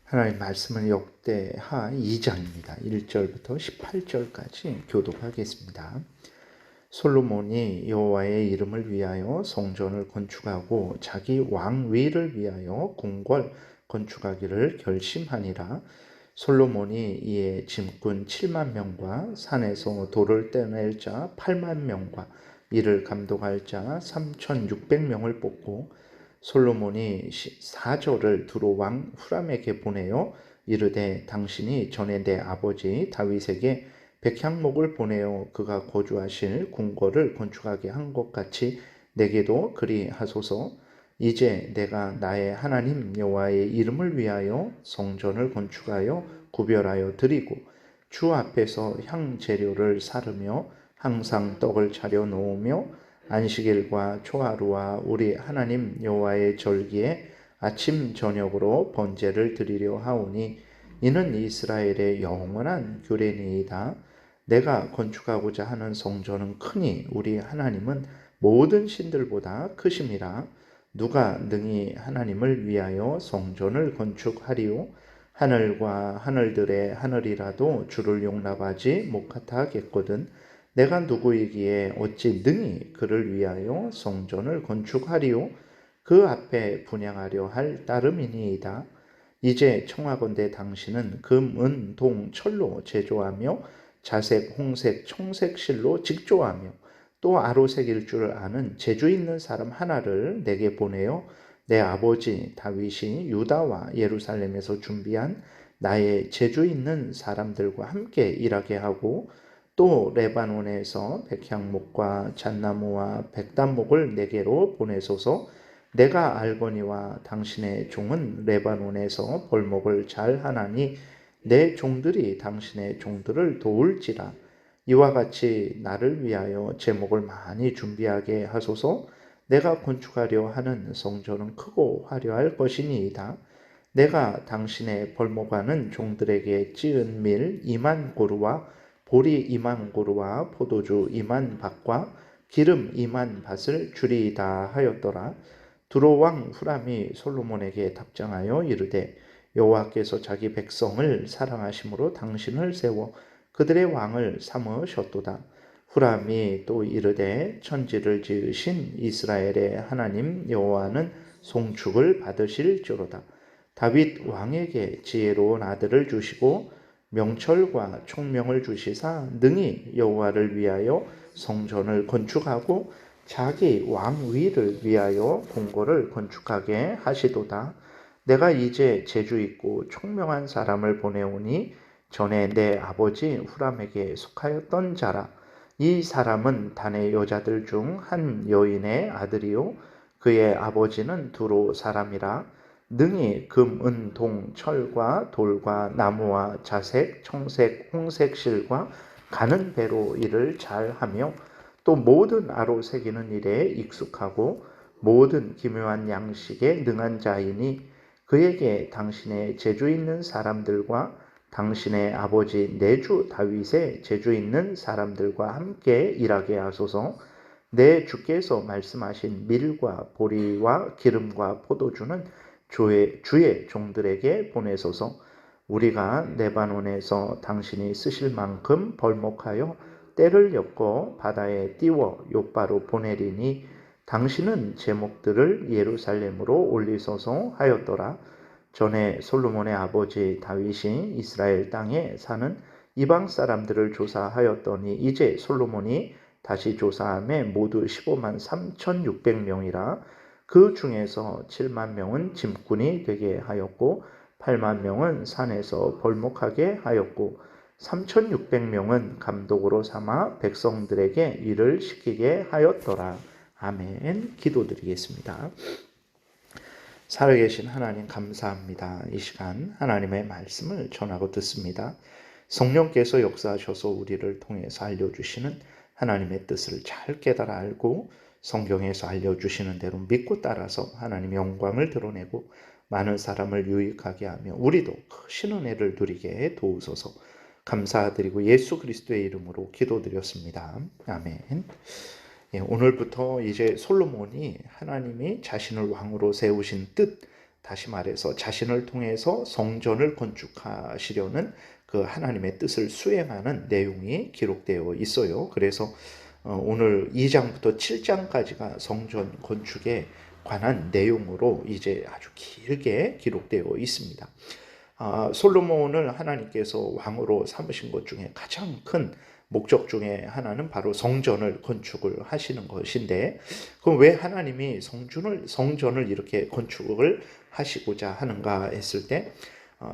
하나님 말씀은 역대하 2장입니다. 1절부터 18절까지 교독하겠습니다. 솔로몬이 여호와의 이름을 위하여 성전을 건축하고 자기 왕위를 위하여 궁궐 건축하기를 결심하니라. 솔로몬이 이에 짐꾼 7만 명과 산에서 돌을 떼낼 자 8만 명과 이를 감독할 자 3,600명을 뽑고 솔로몬이 사절을 두로 왕 후람에게 보내어 이르되 당신이 전에 내 아버지 다윗에게 백향목을 보내어 그가 거주하실 궁궐을 건축하게 한 것 같이 내게도 그리 하소서. 이제 내가 나의 하나님 여호와의 이름을 위하여 성전을 건축하여 구별하여 드리고 주 앞에서 향 재료를 사르며 항상 떡을 차려 놓으며 안식일과 초하루와 우리 하나님 여호와의 절기에 아침 저녁으로 번제를 드리려 하오니 이는 이스라엘의 영원한 규례니이다. 내가 건축하고자 하는 성전은 크니 우리 하나님은 모든 신들보다 크심이라. 누가 능히 하나님을 위하여 성전을 건축하리요? 하늘과 하늘들의 하늘이라도 주를 용납하지 못하겠거든. 내가 누구이기에 어찌 능히 그를 위하여 성전을 건축하리요? 그 앞에 분향하려 할 따름이니이다. 이제 청하건대 당신은 금, 은, 동, 철로 제조하며 자색, 홍색, 청색 실로 직조하며 또 아로색일 줄 아는 재주 있는 사람 하나를 내게 보내어 내 아버지 다윗이 유다와 예루살렘에서 준비한 나의 재주 있는 사람들과 함께 일하게 하고 또 레바논에서 백향목과 잣나무와 백단목을 내게로 보내소서. 내가 알거니와 당신의 종은 레바논에서 벌목을 잘 하나니 내 종들이 당신의 종들을 도울지라. 이와 같이 나를 위하여 제목을 많이 준비하게 하소서. 내가 건축하려 하는 성전은 크고 화려할 것이니이다. 내가 당신의 벌목하는 종들에게 찌은 밀 2만 고루와 보리 2만 고루와 포도주 2만 밭과 기름 2만 밭을 주리이다 하였더라. 두로 왕 후람이 솔로몬에게 답장하여 이르되 여호와께서 자기 백성을 사랑하심으로 당신을 세워 그들의 왕을 삼으셨도다. 후람이 또 이르되 천지를 지으신 이스라엘의 하나님 여호와는 송축을 받으실지로다. 다윗 왕에게 지혜로운 아들을 주시고 명철과 총명을 주시사 능히 여호와를 위하여 성전을 건축하고 자기 왕위를 위하여 궁궐을 건축하게 하시도다. 내가 이제 재주 있고 총명한 사람을 보내오니 전에 내 아버지 후람에게 속하였던 자라. 이 사람은 단의 여자들 중 한 여인의 아들이요 그의 아버지는 두로 사람이라. 능히 금, 은, 동, 철과 돌과 나무와 자색, 청색, 홍색 실과 가는 배로 일을 잘하며 또 모든 아로 새기는 일에 익숙하고 모든 기묘한 양식에 능한 자이니 그에게 당신의 재주 있는 사람들과 당신의 아버지 내주 다윗의 재주 있는 사람들과 함께 일하게 하소서. 내 주께서 말씀하신 밀과 보리와 기름과 포도주는 주의 종들에게 보내소서. 우리가 레바논에서 당신이 쓰실 만큼 벌목하여 때를 엮어 바다에 띄워 욥바로 보내리니 당신은 제목들을 예루살렘으로 올리소서 하였더라. 전에 솔로몬의 아버지 다윗이 이스라엘 땅에 사는 이방 사람들을 조사하였더니 이제 솔로몬이 다시 조사함에 모두 15만 3,600명이라. 그 중에서 7만 명은 짐꾼이 되게 하였고 8만 명은 산에서 벌목하게 하였고 3,600명은 감독으로 삼아 백성들에게 일을 시키게 하였더라. 아멘. 기도드리겠습니다. 살아계신 하나님 감사합니다. 이 시간 하나님의 말씀을 전하고 듣습니다. 성령께서 역사하셔서 우리를 통해서 알려주시는 하나님의 뜻을 잘 깨달아 알고 성경에서 알려주시는 대로 믿고 따라서 하나님의 영광을 드러내고 많은 사람을 유익하게 하며 우리도 크신 은혜를 누리게 도우소서. 감사드리고 예수 그리스도의 이름으로 기도드렸습니다. 아멘. 오늘부터 이제 솔로몬이 하나님이 자신을 왕으로 세우신 뜻, 다시 말해서 자신을 통해서 성전을 건축하시려는 그 하나님의 뜻을 수행하는 내용이 기록되어 있어요. 그래서 오늘 2장부터 7장까지가 성전 건축에 관한 내용으로 이제 아주 길게 기록되어 있습니다. 솔로몬을 하나님께서 왕으로 삼으신 것 중에 가장 큰 목적 중에 하나는 바로 성전을 건축을 하시는 것인데, 그럼 왜 하나님이 성전을 이렇게 건축을 하시고자 하는가 했을 때,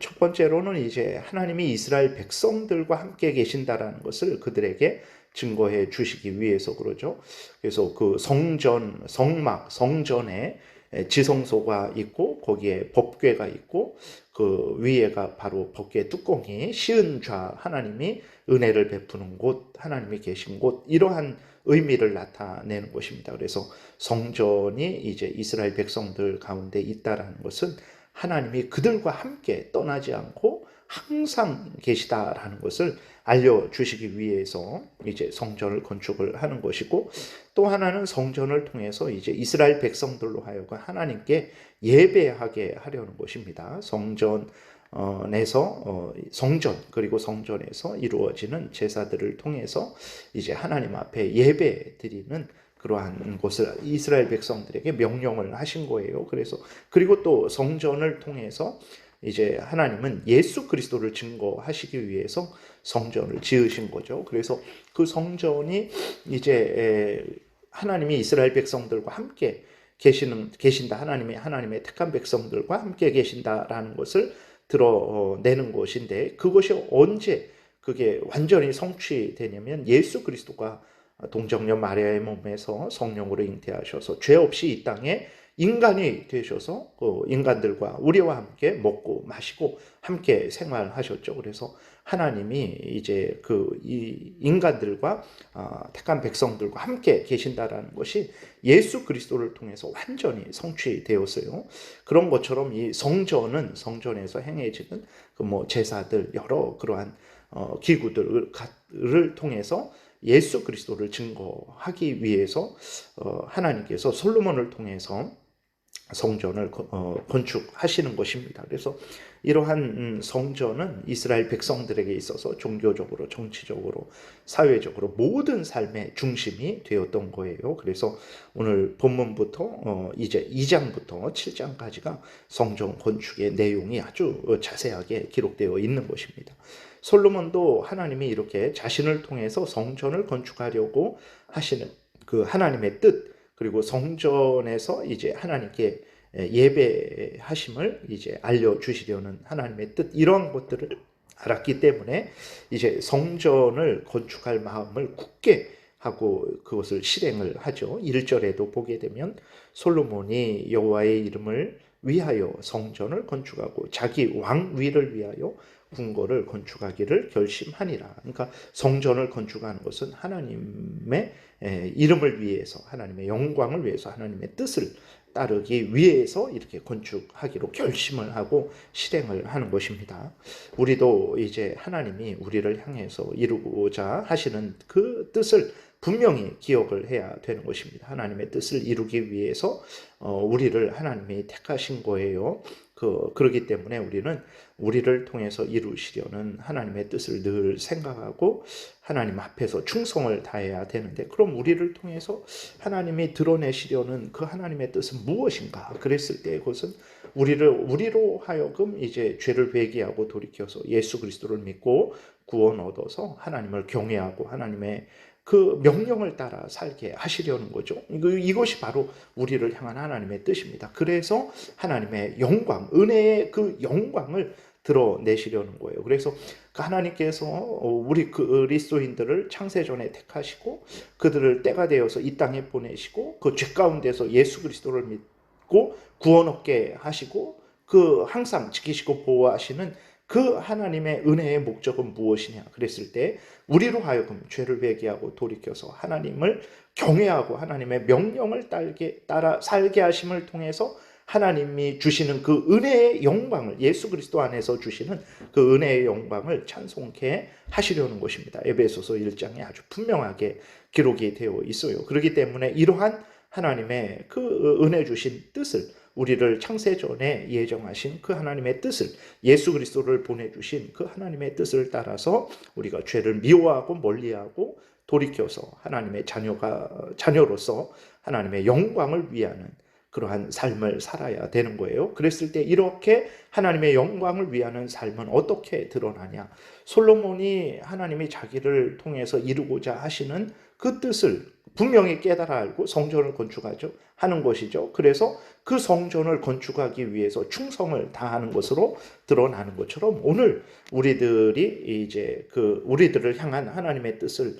첫 번째로는 이제 하나님이 이스라엘 백성들과 함께 계신다라는 것을 그들에게 증거해 주시기 위해서 그러죠. 그래서 그 성전에 지성소가 있고 거기에 법궤가 있고 그 위에가 바로 법궤 뚜껑이 시은 좌, 하나님이 은혜를 베푸는 곳, 하나님이 계신 곳, 이러한 의미를 나타내는 것입니다. 그래서 성전이 이제 이스라엘 백성들 가운데 있다라는 것은 하나님이 그들과 함께 떠나지 않고 항상 계시다라는 것을 알려주시기 위해서 이제 성전을 건축을 하는 것이고, 또 하나는 성전을 통해서 이제 이스라엘 백성들로 하여금 하나님께 예배하게 하려는 것입니다. 성전 그리고 성전에서 이루어지는 제사들을 통해서 이제 하나님 앞에 예배 드리는 그러한 것을 이스라엘 백성들에게 명령을 하신 거예요. 그리고 또 성전을 통해서 이제 하나님은 예수 그리스도를 증거하시기 위해서 성전을 지으신 거죠. 그래서 그 성전이 이제 하나님이 이스라엘 백성들과 함께 계신다. 하나님의 택한 백성들과 함께 계신다라는 것을 드러내는 것인데, 그것이 언제 그게 완전히 성취되냐면 예수 그리스도가 동정녀 마리아의 몸에서 성령으로 잉태하셔서 죄 없이 이 땅에 인간이 되셔서 인간들과 우리와 함께 먹고 마시고 함께 생활하셨죠. 그래서 하나님이 이제 이 인간들과 택한 백성들과 함께 계신다라는 것이 예수 그리스도를 통해서 완전히 성취되었어요. 그런 것처럼 이 성전에서 행해지는 제사들, 여러 그러한 기구들을 통해서 예수 그리스도를 증거하기 위해서 하나님께서 솔로몬을 통해서 성전을 건축하시는 것입니다. 그래서 이러한 성전은 이스라엘 백성들에게 있어서 종교적으로, 정치적으로, 사회적으로 모든 삶의 중심이 되었던 거예요. 그래서 오늘 본문부터 이제 2장부터 7장까지가 성전 건축의 내용이 아주 자세하게 기록되어 있는 것입니다. 솔로몬도 하나님이 이렇게 자신을 통해서 성전을 건축하려고 하시는 그 하나님의 뜻, 그리고 성전에서 이제 하나님께 예배하심을 이제 알려주시려는 하나님의 뜻, 이러한 것들을 알았기 때문에 이제 성전을 건축할 마음을 굳게 하고 그것을 실행을 하죠. 1절에도 보게 되면 솔로몬이 여호와의 이름을 위하여 성전을 건축하고 자기 왕위를 위하여 궁궐을 건축하기를 결심하니라. 그러니까 성전을 건축하는 것은 하나님의 이름을 위해서, 하나님의 영광을 위해서, 하나님의 뜻을 따르기 위해서 이렇게 건축하기로 결심을 하고 실행을 하는 것입니다. 우리도 이제 하나님이 우리를 향해서 이루고자 하시는 그 뜻을 분명히 기억을 해야 되는 것입니다. 하나님의 뜻을 이루기 위해서 우리를 하나님이 택하신 거예요. 그렇기 때문에 우리는 우리를 통해서 이루시려는 하나님의 뜻을 늘 생각하고 하나님 앞에서 충성을 다해야 되는데, 그럼 우리를 통해서 하나님이 드러내시려는 그 하나님의 뜻은 무엇인가? 그랬을 때 그것은 우리로 하여금 이제 죄를 회개하고 돌이켜서 예수 그리스도를 믿고 구원 얻어서 하나님을 경외하고 하나님의 그 명령을 따라 살게 하시려는 거죠. 이것이 바로 우리를 향한 하나님의 뜻입니다. 그래서 하나님의 영광, 은혜의 그 영광을 드러내시려는 거예요. 그래서 하나님께서 우리 그리스도인들을 창세전에 택하시고 그들을 때가 되어서 이 땅에 보내시고 그 죄 가운데서 예수 그리스도를 믿고 구원 얻게 하시고 그 항상 지키시고 보호하시는 그 하나님의 은혜의 목적은 무엇이냐 그랬을 때, 우리로 하여금 죄를 회개하고 돌이켜서 하나님을 경외하고 하나님의 명령을 따라 살게 하심을 통해서 하나님이 주시는 그 은혜의 영광을, 예수 그리스도 안에서 주시는 그 은혜의 영광을 찬송케 하시려는 것입니다. 에베소서 1장에 아주 분명하게 기록이 되어 있어요. 그렇기 때문에 이러한 하나님의 그 은혜 주신 뜻을 우리를 창세전에 예정하신 그 하나님의 뜻을, 예수 그리스도를 보내주신 그 하나님의 뜻을 따라서 우리가 죄를 미워하고 멀리하고 돌이켜서 하나님의 자녀로서 하나님의 영광을 위하는 그러한 삶을 살아야 되는 거예요. 그랬을 때 이렇게 하나님의 영광을 위하는 삶은 어떻게 드러나냐? 솔로몬이 하나님이 자기를 통해서 이루고자 하시는 그 뜻을 분명히 깨달아 알고 성전을 건축하죠. 하는 것이죠. 그래서 그 성전을 건축하기 위해서 충성을 다하는 것으로 드러나는 것처럼 오늘 우리들이 이제 우리들을 향한 하나님의 뜻을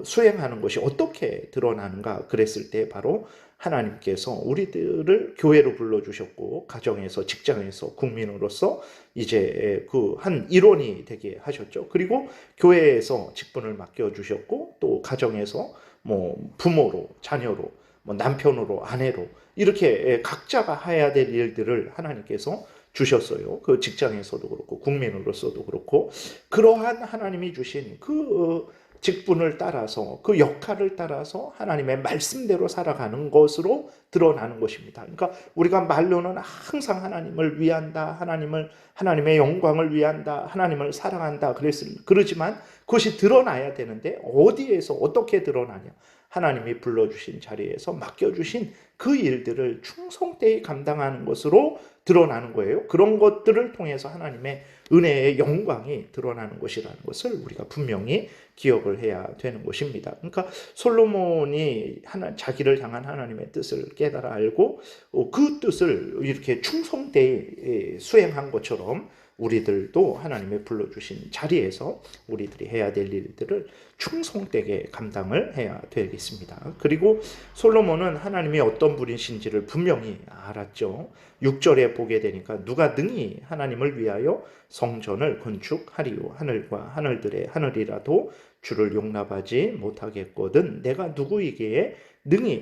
수행하는 것이 어떻게 드러나는가 그랬을 때 바로 하나님께서 우리들을 교회로 불러주셨고 가정에서 직장에서 국민으로서 이제 그 한 일원이 되게 하셨죠. 그리고 교회에서 직분을 맡겨주셨고 또 가정에서 뭐 부모로 자녀로 뭐 남편으로 아내로 이렇게 각자가 해야 될 일들을 하나님께서 주셨어요. 그 직장에서도 그렇고 국민으로서도 그렇고 그러한 하나님이 주신 그 직분을 따라서 그 역할을 따라서 하나님의 말씀대로 살아가는 것으로 드러나는 것입니다. 그러니까 우리가 말로는 항상 하나님을 위한다, 하나님의 영광을 위한다, 하나님을 사랑한다 그러지만 그것이 드러나야 되는데 어디에서 어떻게 드러나냐? 하나님이 불러주신 자리에서 맡겨주신 그 일들을 충성되이 감당하는 것으로 드러나는 거예요. 그런 것들을 통해서 하나님의 은혜의 영광이 드러나는 것이라는 것을 우리가 분명히 기억을 해야 되는 것입니다. 그러니까 솔로몬이 자기를 향한 하나님의 뜻을 깨달아 알고 그 뜻을 이렇게 충성되이 수행한 것처럼 우리들도 하나님의 불러주신 자리에서 우리들이 해야 될 일들을 충성되게 감당을 해야 되겠습니다. 그리고 솔로몬은 하나님이 어떤 분이신지를 분명히 알았죠. 6절에 보게 되니까 누가 능히 하나님을 위하여 성전을 건축하리요 하늘과 하늘들의 하늘이라도 주를 용납하지 못하겠거든 내가 누구이기에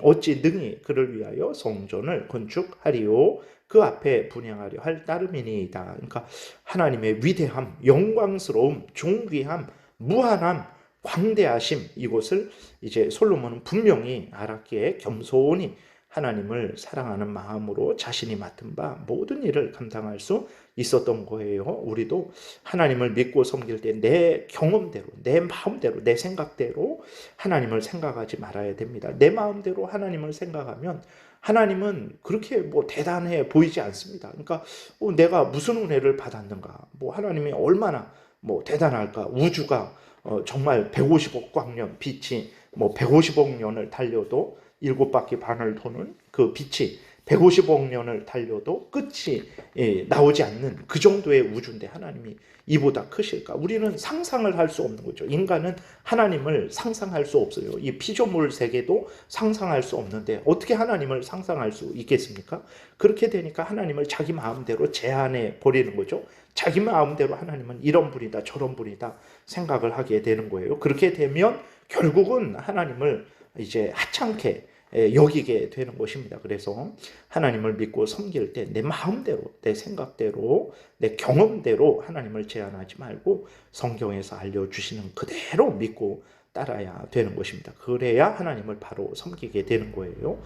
어찌 능히 그를 위하여 성전을 건축하리요 그 앞에 분향하려 할 따름이니이다. 그러니까 하나님의 위대함, 영광스러움, 존귀함, 무한함, 광대하심 이것을 이제 솔로몬은 분명히 알았기에 겸손히 하나님을 사랑하는 마음으로 자신이 맡은 바 모든 일을 감당할 수 있었던 거예요. 우리도 하나님을 믿고 섬길 때 내 경험대로, 내 마음대로, 내 생각대로 하나님을 생각하지 말아야 됩니다. 내 마음대로 하나님을 생각하면 하나님은 그렇게 뭐 대단해 보이지 않습니다. 그러니까 내가 무슨 은혜를 받았는가, 뭐 하나님이 얼마나 뭐 대단할까, 우주가 정말 150억 광년 빛이 뭐 150억 년을 달려도 7바퀴 반을 도는 그 빛이 150억 년을 달려도 끝이 나오지 않는 그 정도의 우주인데 하나님이 이보다 크실까? 우리는 상상을 할 수 없는 거죠. 인간은 하나님을 상상할 수 없어요. 이 피조물 세계도 상상할 수 없는데 어떻게 하나님을 상상할 수 있겠습니까? 그렇게 되니까 하나님을 자기 마음대로 제한해 버리는 거죠. 자기 마음대로 하나님은 이런 분이다 저런 분이다 생각을 하게 되는 거예요. 그렇게 되면 결국은 하나님을 이제 하찮게 여기게 되는 것입니다. 그래서 하나님을 믿고 섬길 때 내 마음대로, 내 생각대로, 내 경험대로 하나님을 제한하지 말고 성경에서 알려주시는 그대로 믿고 따라야 되는 것입니다. 그래야 하나님을 바로 섬기게 되는 거예요.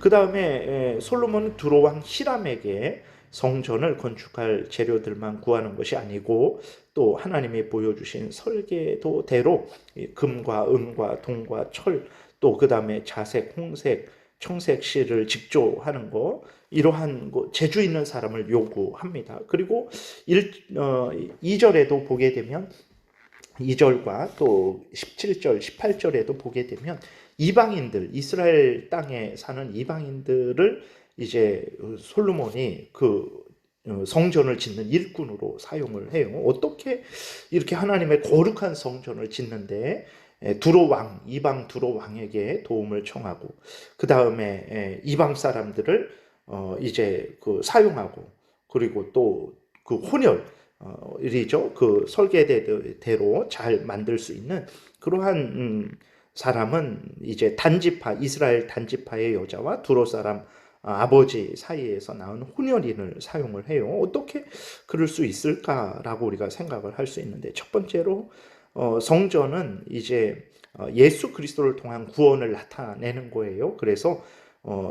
그 다음에 솔로몬은 두로왕 히람에게 성전을 건축할 재료들만 구하는 것이 아니고 또 하나님이 보여주신 설계도대로 금과 은과 동과 철 또 그 다음에 자색, 홍색, 청색 실을 직조하는 거 이러한 재주 있는 사람을 요구합니다. 그리고 2절에도 보게 되면 2절과 또 17절, 18절에도 보게 되면 이방인들, 이스라엘 땅에 사는 이방인들을 이제 솔로몬이 성전을 짓는 일꾼으로 사용을 해요. 어떻게 이렇게 하나님의 거룩한 성전을 짓는데 이방 두로 왕에게 도움을 청하고 그 다음에 이방 사람들을 이제 사용하고 그리고 또 그 혼혈이죠. 그 설계대로 잘 만들 수 있는 그러한 사람은 이제 이스라엘 단지파의 여자와 두로 사람 아버지 사이에서 나온 혼혈인을 사용을 해요. 어떻게 그럴 수 있을까라고 우리가 생각을 할 수 있는데 첫 번째로 성전은 이제 예수 그리스도를 통한 구원을 나타내는 거예요. 그래서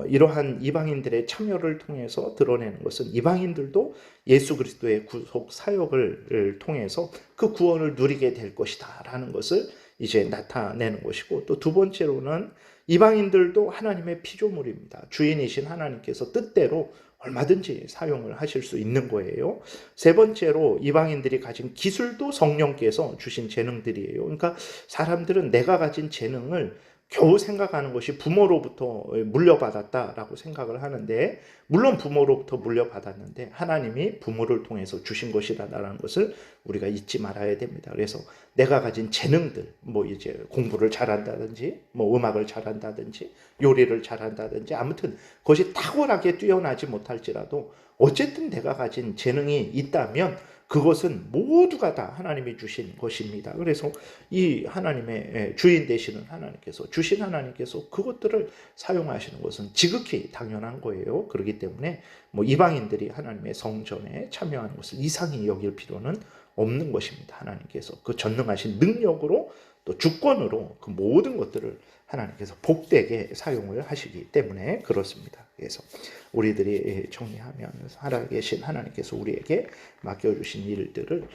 이러한 이방인들의 참여를 통해서 드러내는 것은 이방인들도 예수 그리스도의 구속 사역을 통해서 그 구원을 누리게 될 것이다라는 것을 이제 나타내는 것이고, 또 두 번째로는 이방인들도 하나님의 피조물입니다. 주인이신 하나님께서 뜻대로 얼마든지 사용을 하실 수 있는 거예요. 세 번째로 이방인들이 가진 기술도 성령께서 주신 재능들이에요. 그러니까 사람들은 내가 가진 재능을 겨우 생각하는 것이 부모로부터 물려받았다라고 생각을 하는데, 물론 부모로부터 물려받았는데 하나님이 부모를 통해서 주신 것이다라는 것을 우리가 잊지 말아야 됩니다. 그래서 내가 가진 재능들, 뭐 이제 공부를 잘한다든지, 뭐 음악을 잘한다든지, 요리를 잘한다든지, 아무튼 그것이 탁월하게 뛰어나지 못할지라도 어쨌든 내가 가진 재능이 있다면 그것은 모두가 다 하나님이 주신 것입니다. 그래서 이 하나님의 주인 되시는 하나님께서, 주신 하나님께서 그것들을 사용하시는 것은 지극히 당연한 거예요. 그렇기 때문에 뭐 이방인들이 하나님의 성전에 참여하는 것을 이상히 여길 필요는 없는 것입니다. 하나님께서 그 전능하신 능력으로 또 주권으로 그 모든 것들을 하나님께서 복되게 사용을 하시기 때문에 그렇습니다. 그래서 우리들이 정리하면 살아계신 하나님께서 우리에게 맡겨주신 일들을,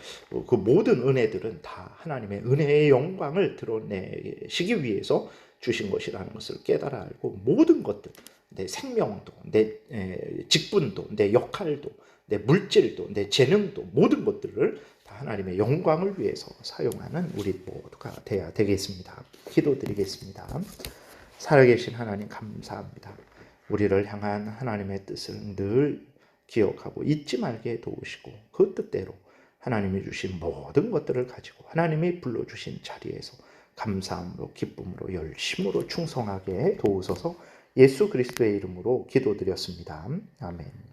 그 모든 은혜들은 다 하나님의 은혜의 영광을 드러내시기 위해서 주신 것이라는 것을 깨달아 알고, 모든 것들, 내 생명도, 내 직분도, 내 역할도, 내 물질도, 내 재능도, 모든 것들을 다 하나님의 영광을 위해서 사용하는 우리 모두가 되어야 되겠습니다. 기도드리겠습니다. 살아계신 하나님 감사합니다. 우리를 향한 하나님의 뜻을 늘 기억하고 잊지 말게 도우시고, 그 뜻대로 하나님이 주신 모든 것들을 가지고 하나님이 불러주신 자리에서 감사함으로, 기쁨으로, 열심으로 충성하게 도우소서. 예수 그리스도의 이름으로 기도드렸습니다. 아멘.